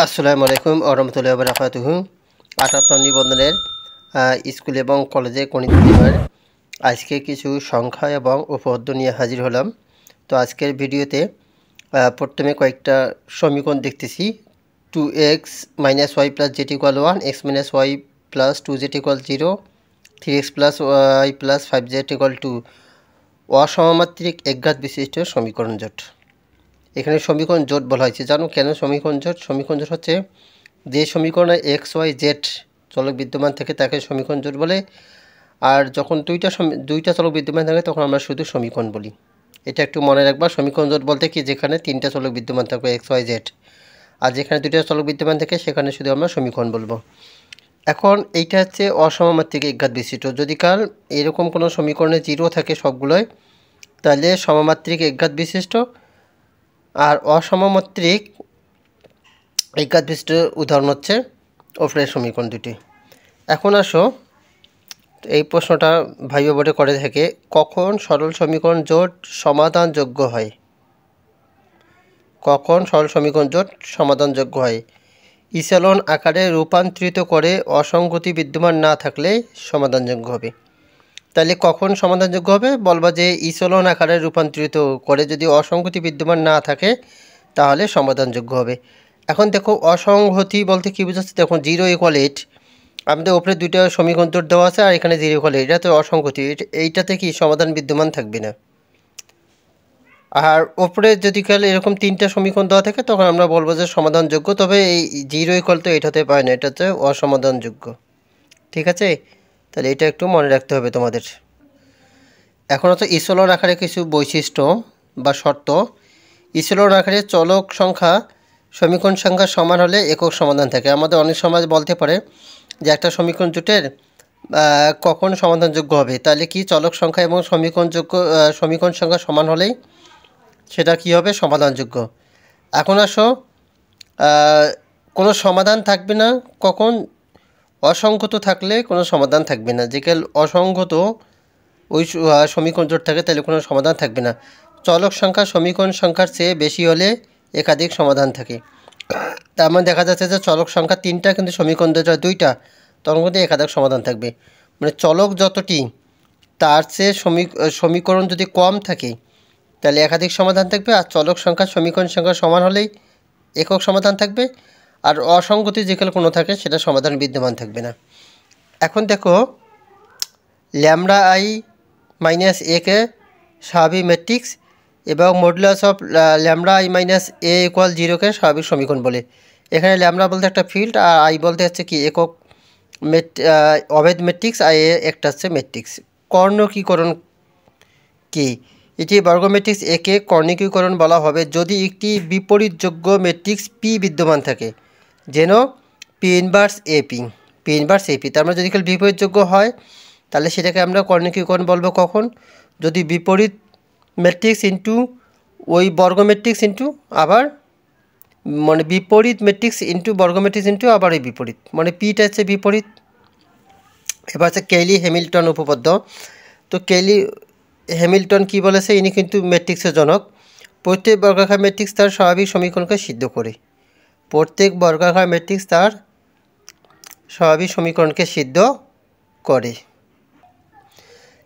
আসসালামু আলাইকুম ওয়া রাহমাতুল্লাহি ওয়া বারাকাতুহু। ৭৮ নিবন্ধনের স্কুল এবং কলেজে গণিত বিভাগের আজকে কিছু সংখ্যা এবং উপপাদ্য নিয়ে হাজির হলাম। তো আজকের ভিডিওতে প্রথমে কয়েকটা সমীকরণ দেখতেছি। 2x - y + z = 1, x - y + 2z = 0, 3x + y + 5z = 2 অসমমাত্রিক একঘাত বিশিষ্ট সমীকরণ জোট। এখানে সমীকরণ জোট বলা হয়েছে। জানো কেন সমীকরণ জোট? সমীকরণ জোট হচ্ছে যে সমীকরণে এক্স ওয়াই জেড চলক বিদ্যমান থাকে তাকে সমীকরণ জোট বলে। আর যখন দুইটা চলক বিদ্যমান থাকে তখন আমরা শুধু সমীকরণ বলি। এটা একটু মনে রাখবা। সমীকরণ জোট বলতে কি, যেখানে তিনটা চলক বিদ্যমান থাকবে এক্স ওয়াই জেড, আর যেখানে দুইটা চলক বিদ্যমান থাকে সেখানে শুধু আমরা সমীকরণ বলবো। এখন এইটা হচ্ছে অসমমাত্রিক একঘাত বিশিষ্ট। যদি কাল এরকম কোনো সমীকরণে জিরো থাকে সবগুলোই, তাহলে সমমাত্রিক একঘাত বিশিষ্ট। আর অসমমাত্রিক একঘাত বিশিষ্ট উদাহরণ হচ্ছে ওপরের সমীকরণ দুটি। এখন আসো, এই প্রশ্নটা ভাইবা বোর্ডে করে থাকে, কখন সরল সমীকরণ জোট সমাধানযোগ্য হয়? কখন সরল সমীকরণ জোট সমাধানযোগ্য হয়? ইসেলন আকারে রূপান্তরিত করে অসঙ্গতি বিদ্যমান না থাকলে সমাধানযোগ্য হবে। তাহলে কখন সমাধানযোগ্য হবে? বলবা যে ইসেলন আকারে রূপান্তরিত করে যদি অসঙ্গতি বিদ্যমান না থাকে তাহলে সমাধানযোগ্য হবে। এখন দেখো, অসংহতি বলতে কী বোঝাচ্ছে? দেখুন, 0 = 8, আমাদের ওপরে দুইটা সমীকরণ জোট দেওয়া আছে আর এখানে 0 = 8, এটা তো অসংহতি। এইটাতে কি সমাধান বিদ্যমান থাকবে না। আর ওপরে যদি কাল এরকম তিনটা সমীকরণ দেওয়া থাকে তখন আমরা বলবো যে সমাধানযোগ্য, তবে এই 0 = তো এটাতে পায় না, এটাতে অসমাধানযোগ্য। ঠিক আছে? তাহলে এটা একটু মনে রাখতে হবে তোমাদের। এখন হচ্ছে ইসেলন আকারে কিছু বৈশিষ্ট্য বা শর্ত। ইসেলন আকারে চলক সংখ্যা সমীকরণ সংখ্যা সমান হলে একক সমাধান থাকে। আমাদের অনেক সময় বলতে পারে যে একটা সমীকরণ জোটের কখন সমাধানযোগ্য হবে, তাহলে কি চলক সংখ্যা এবং সমীকরণ সংখ্যা সমান হলেই সেটা কি হবে? সমাধানযোগ্য। এখন আসো, কোনো সমাধান থাকবে না কখন? অসংগত থাকলে কোনো সমাধান থাকবে না। যেকাল অসংগত ওই সমীকরণ জোট থাকে তাহলে কোনো সমাধান থাকবে না। চলক সংখ্যা সমীকরণ সংখ্যার চেয়ে বেশি হলে একাধিক সমাধান থাকে। তার মানে দেখা যাচ্ছে যে চলক সংখ্যা 3টা কিন্তু সমীকরণ জোট 2টা, তখন কিন্তু একাধিক সমাধান থাকবে। মানে চলক যতটি তার চেয়ে সমীকরণ যদি কম থাকে তাহলে একাধিক সমাধান থাকবে, আর চলক সংখ্যা সমীকরণ সংখ্যা সমান হলেই একক সমাধান থাকবে। আর অসংগতি যেখানে কোনো থাকে সেটা সমাধান বিদ্যমান থাকবে না। এখন দেখো, λi - a কে স্বাভাবিক ম্যাট্রিক্স এবং মডুলাস অফ λi - a = 0 কে স্বাভাবিক সমীকরণ বলে। এখানে ল্যামডা বলতে একটা ফিল্ড আর আই বলতে হচ্ছে কি একক অভেদ ম্যাট্রিক্স, আর এ একটা হচ্ছে ম্যাট্রিক্স। কর্ণকীকরণ কি? এটি বর্গ ম্যাট্রিক্স একে কর্ণিকীকরণ বলা হবে যদি একটি বিপরীতযোগ্য ম্যাট্রিক্স পি বিদ্যমান থাকে, যেন পি ইনভার্স এপি। তার মানে যদি বিপরীতযোগ্য হয় তাহলে সেটাকে আমরা কর্ণিকীকরণ বলবো কখন? যদি বিপরীত ম্যাট্রিক্স ইন্টু ওই বর্গ ম্যাট্রিক্স ইন্টু আবার মানে বিপরীত ম্যাট্রিক্স ইন্টু বর্গ ম্যাট্রিক্স ইন্টু আবার এই বিপরীত, মানে পিটা হচ্ছে বিপরীত। এবার হচ্ছে কেলি হ্যামিল্টন উপপাদ্য। তো কেলি হ্যামিল্টন কি বলেছে? ইনি কিন্তু ম্যাট্রিক্সের জনক। প্রত্যেক বর্গাকার ম্যাট্রিক্স তার স্বাভাবিক সমীকরণকে সিদ্ধ করে। প্রত্যেক বর্গাকার ম্যাট্রিক্স তার স্বাভাবিক সমীকরণকে সিদ্ধ করে।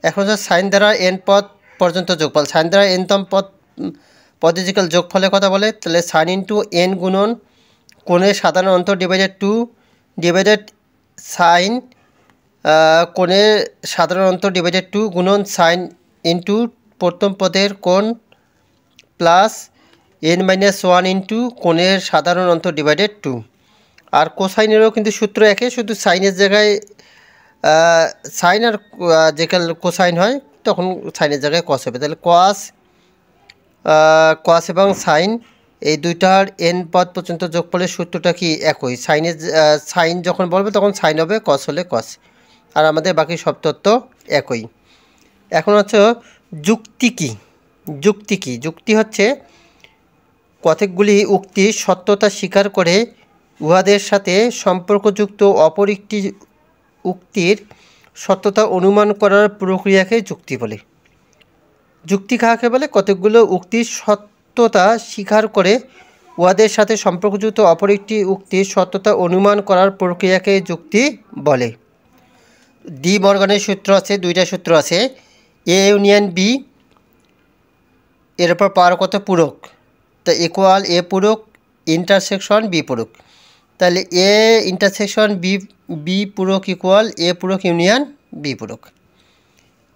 এখন হচ্ছে সাইন দ্বারা এন পদ পর্যন্ত যোগফল। সাইন দ্বারা এনতম পদে যেকাল যোগফলের কথা বলে, তাহলে সাইন ইন্টু এন গুণন কোণের সাধারণ অন্তর ডিভাইডেড 2 ডিভাইডেড সাইন কোণের সাধারণ অন্তর ডিভাইডেড 2 গুণন সাইন ইন্টু প্রথম পদের কোণ প্লাস n - 1 ইন্টু কোণের সাধারণ অন্তর ডিভাইডেড 2। আর কোসাইনেরও কিন্তু সূত্র একই, শুধু সাইনের জায়গায় সাইন আর যেকাল কোসাইন হয় তখন সাইনের জায়গায় কস হবে। তাহলে কস এবং সাইন এই দুইটার এন পদ পর্যন্ত যোগফলের সূত্রটা কি একই। সাইন যখন বলবে তখন সাইন হবে, কস হলে কস, আর আমাদের বাকি সব তত্ত্ব একই। এখন হচ্ছে যুক্তি কি? যুক্তি হচ্ছে কতকগুলি উক্তির সত্যতা স্বীকার করে উহাদের সাথে সম্পর্কযুক্ত অপর একটি উক্তির সত্যতা অনুমান করার প্রক্রিয়াকে যুক্তি বলে। যুক্তি কাকে বলে? কতকগুলো উক্তির সত্যতা স্বীকার করে উহাদের সাথে সম্পর্কযুক্ত অপর একটি উক্তির সত্যতা অনুমান করার প্রক্রিয়াকে যুক্তি বলে। ডি মর্গানের সূত্র আছে, দুইটা সূত্র আছে, এ ইউনিয়ন বি এর উপর পাওয়ার কত পূরক, তা ইকুয়াল এ পূরক ইন্টারসেকশন বি পূরক। তাহলে এ ইন্টারসেকশন বি পূরক ইকুয়াল এ পূরক ইউনিয়ন বি পূরক।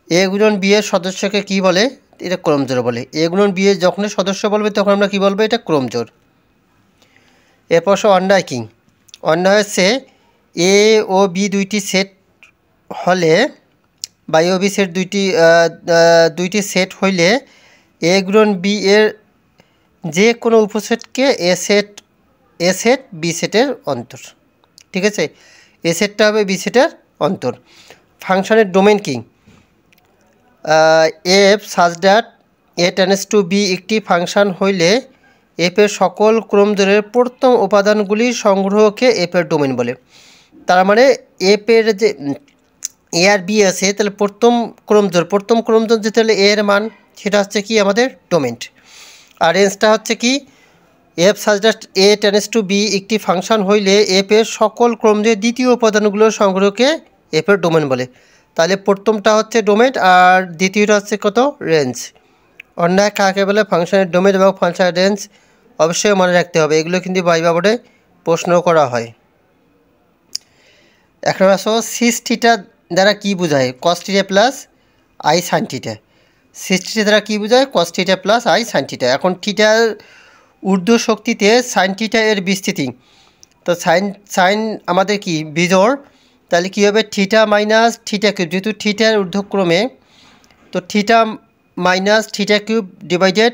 এ গুণন বি এর সদস্যকে কি বলে? এটা ক্রমজোড় বলে। এ গুণন বি এর যখনই সদস্য বলবে তখন আমরা কি বলবো? এটা ক্রমজোড়। এরপর অন্যায় কি? অন্যায় হচ্ছে এ ও বি দুইটি সেট হলে বা এ ও বি সেট দুইটি সেট হইলে এ গুণন বি এর যে কোনো উপসেটকে এ সেট বি সেটের অন্তর। ঠিক আছে, এ সেটটা হবে বি সেটের অন্তর। ফাংশনের ডোমেন কি? F such that A tends to B একটি ফাংশন হইলে এফের সকল ক্রমজোড়ের প্রথম উপাদানগুলির সংগ্রহকে এফের ডোমেন বলে। তার মানে এফের যে এ আর বি আছে, তাহলে প্রথম ক্রমজোড় যেটা হলে এ এর মান, সেটা হচ্ছে কি আমাদের ডোমেন। আর রেঞ্জটা হচ্ছে কি? F such that A tends to B একটি ফাংশন হইলে এফের সকল ক্রমজোড়ের দ্বিতীয় উপাদানগুলোর সংগ্রহকে এফের ডোমেন বলে। তাহলে প্রথমটা হচ্ছে ডোমেন আর দ্বিতীয়টা হচ্ছে কত? রেঞ্জ। অন্যায় কাকে বলে? ফাংশনের ডোমেন এবং ফাংশনের রেঞ্জ অবশ্যই মনে রাখতে হবে, এগুলো কিন্তু ভাইভা বোর্ডে প্রশ্ন করা হয়। এখন আসো সিস থিটা দ্বারা কী বোঝায়? Cos theta plus i sine theta. Cis theta দ্বারা কী বোঝায়? Cos theta plus i sine theta. এখন থিটার ঊর্ধ্ব শক্তিতে সাইন থিটা এর বিস্তৃতি, তো সাইন আমাদের কি? বিজোড়। তাহলে কী হবে? থিটা মাইনাস থিটা কিউব, যেহেতু থিটার ঊর্ধ্বক্রমে, তো theta minus theta cube divided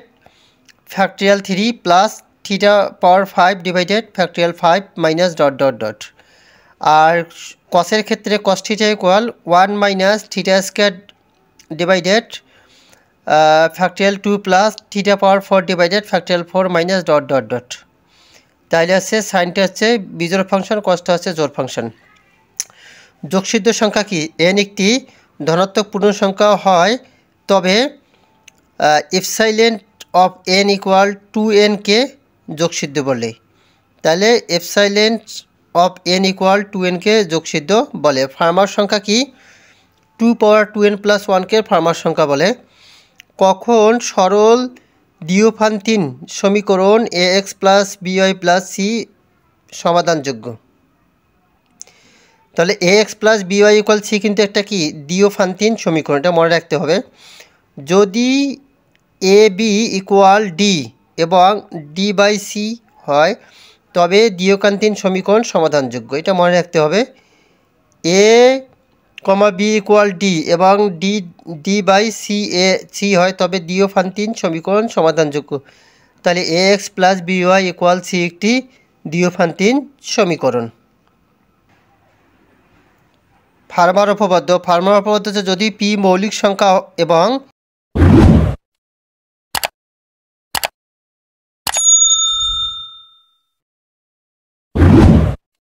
factorial 3 plus theta power 5 divided factorial 5 minus dot dot dot. আর কসের ক্ষেত্রে cos theta equal 1 minus theta square divided factorial 2 plus theta power 4 divided factorial 4 minus dot dot dot. তাহলে হচ্ছে সাইনটা হচ্ছে বিজোড় function, কসটা হচ্ছে জোড় function. যোগসিদ্ধ সংখ্যা কি? এন একটি ধনাত্মক পূর্ণ সংখ্যা হয় তবে এপসাইলেন্ট অফ এন ইকুয়াল 2n কে যোগসিদ্ধ বলে। তাহলে এপসাইলেন্ট অফ এন ইকুয়াল 2n কে যোগসিদ্ধ বলে। ফার্মার সংখ্যা কি? 2 পাওয়ার 2n প্লাস 1কে ফার্মার সংখ্যা বলে। কখন সরল ডিওফান্তিন সমীকরণ A X plus B Y plus C সমাধানযোগ্য? তাহলে A X plus B Y equal C কিন্তু একটা কি? ডিওফান্তিন সমীকরণ, এটা মনে রাখতে হবে। যদি এ বি ইকুয়াল ডি এবং ডি বাই সি হয় তবে ডিওফান্তিন সমীকরণ সমাধানযোগ্য, এটা মনে রাখতে হবে। A comma B equal D এবং ডি বাই সি হয় তবে ডিওফান্তিন সমীকরণ সমাধানযোগ্য। তাহলে A X plus B Y equal C একটি ডিওফান্তিন সমীকরণ। ফার্মার উপপাদ্য হচ্ছে যদি পি মৌলিক সংখ্যা এবং